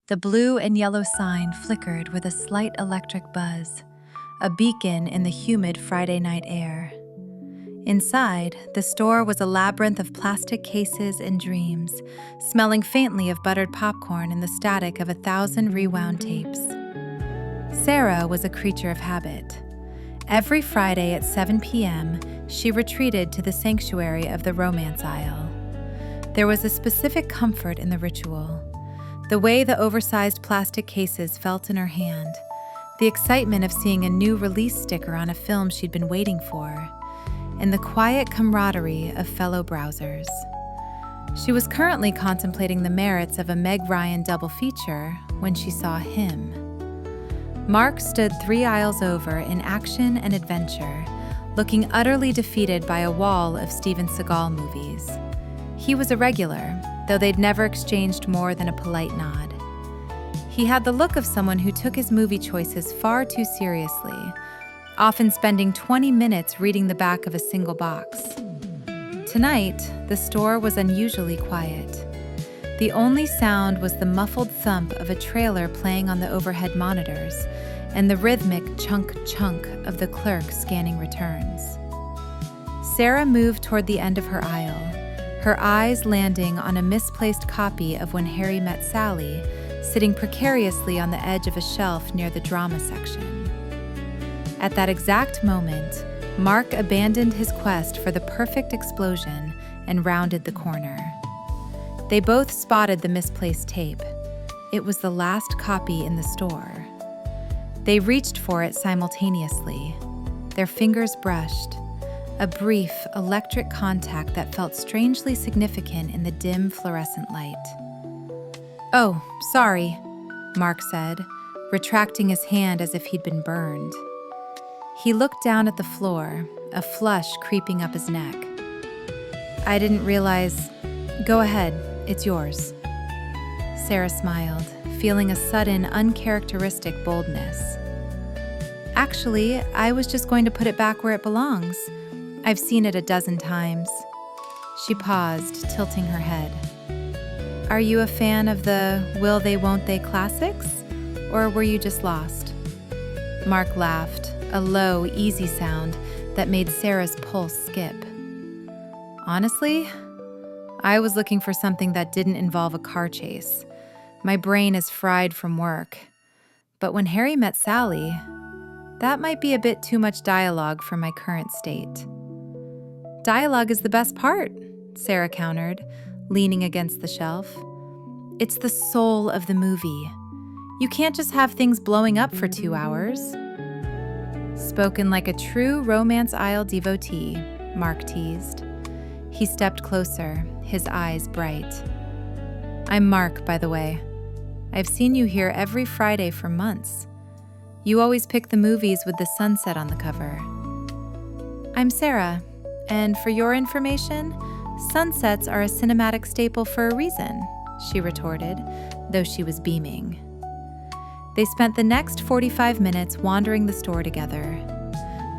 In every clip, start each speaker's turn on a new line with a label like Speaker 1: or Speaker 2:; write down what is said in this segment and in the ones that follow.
Speaker 1: The blue and yellow sign flickered with a slight electric buzz, a beacon in the humid Friday night air. Inside, the store was a labyrinth of plastic cases and dreams, smelling faintly of buttered popcorn and the static of 1,000 rewound tapes. Sarah was a creature of habit. Every Friday at 7 p.m., she retreated to the sanctuary of the romance aisle. There was a specific comfort in the ritual. The way the oversized plastic cases felt in her hand, the excitement of seeing a new release sticker on a film she'd been waiting for, and the quiet camaraderie of fellow browsers. She was currently contemplating the merits of a Meg Ryan double feature when she saw him. Mark stood 3 aisles over in action and adventure, looking utterly defeated by a wall of Steven Seagal movies. He was a regular, though they'd never exchanged more than a polite nod. He had the look of someone who took his movie choices far too seriously, often spending 20 minutes reading the back of a single box. Tonight, the store was unusually quiet. The only sound was the muffled thump of a trailer playing on the overhead monitors and the rhythmic chunk-chunk of the clerk scanning returns. Sarah moved toward the end of her aisle, her eyes landing on a misplaced copy of When Harry Met Sally, sitting precariously on the edge of a shelf near the drama section. At that exact moment, Mark abandoned his quest for the perfect explosion and rounded the corner. They both spotted the misplaced tape. It was the last copy in the store. They reached for it simultaneously. Their fingers brushed, a brief, electric contact that felt strangely significant in the dim fluorescent light. "Oh, sorry," Mark said, retracting his hand as if he'd been burned. He looked down at the floor, a flush creeping up his neck. "I didn't realize. Go ahead, it's yours." Sarah smiled, feeling a sudden, uncharacteristic boldness. "Actually, I was just going to put it back where it belongs. I've seen it a dozen times." She paused, tilting her head. "Are you a fan of the will they won't they classics? Or were you just lost?" Mark laughed, a low, easy sound that made Sarah's pulse skip. "Honestly, I was looking for something that didn't involve a car chase. My brain is fried from work. But When Harry Met Sally, that might be a bit too much dialogue for my current state." "Dialogue is the best part," Sarah countered, leaning against the shelf. "It's the soul of the movie. You can't just have things blowing up for 2 hours." "Spoken like a true romance aisle devotee," Mark teased. He stepped closer, his eyes bright. "I'm Mark, by the way. I've seen you here every Friday for months. You always pick the movies with the sunset on the cover." "I'm Sarah, and for your information, sunsets are a cinematic staple for a reason," she retorted, though she was beaming. They spent the next 45 minutes wandering the store together.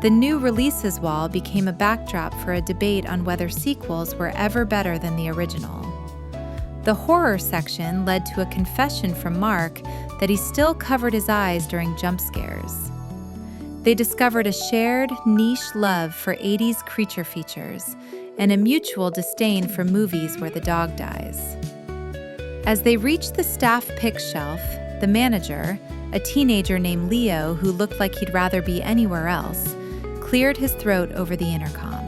Speaker 1: The new releases wall became a backdrop for a debate on whether sequels were ever better than the original. The horror section led to a confession from Mark that he still covered his eyes during jump scares. They discovered a shared, niche love for 80s creature features and a mutual disdain for movies where the dog dies. As they reached the staff pick shelf, the manager, a teenager named Leo who looked like he'd rather be anywhere else, cleared his throat over the intercom.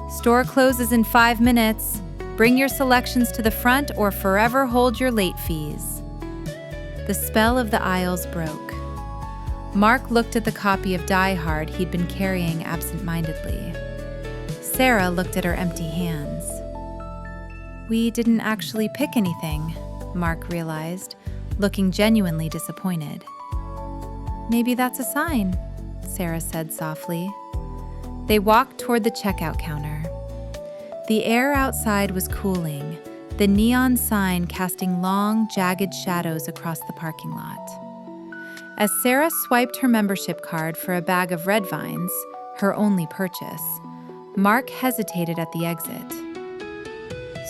Speaker 1: "Store closes in 5 minutes. Bring your selections to the front or forever hold your late fees." The spell of the aisles broke. Mark looked at the copy of Die Hard he'd been carrying absent-mindedly. Sarah looked at her empty hands. "We didn't actually pick anything," Mark realized, looking genuinely disappointed. "Maybe that's a sign," Sarah said softly. They walked toward the checkout counter. The air outside was cooling, the neon sign casting long, jagged shadows across the parking lot. As Sarah swiped her membership card for a bag of red vines, her only purchase, Mark hesitated at the exit.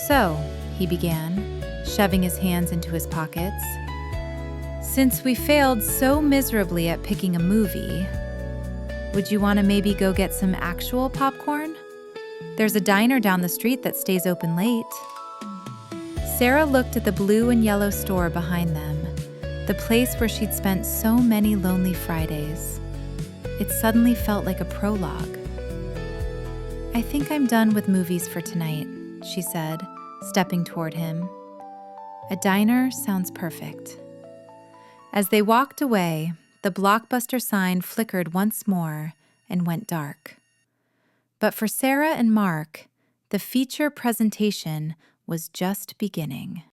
Speaker 1: "So," he began, shoving his hands into his pockets. "Since we failed so miserably at picking a movie, would you want to maybe go get some actual popcorn? There's a diner down the street that stays open late." Sarah looked at the blue and yellow store behind them, the place where she'd spent so many lonely Fridays. It suddenly felt like a prologue. "I think I'm done with movies for tonight," she said, stepping toward him. "A diner sounds perfect." As they walked away, the Blockbuster sign flickered once more and went dark. But for Sarah and Mark, the feature presentation was just beginning.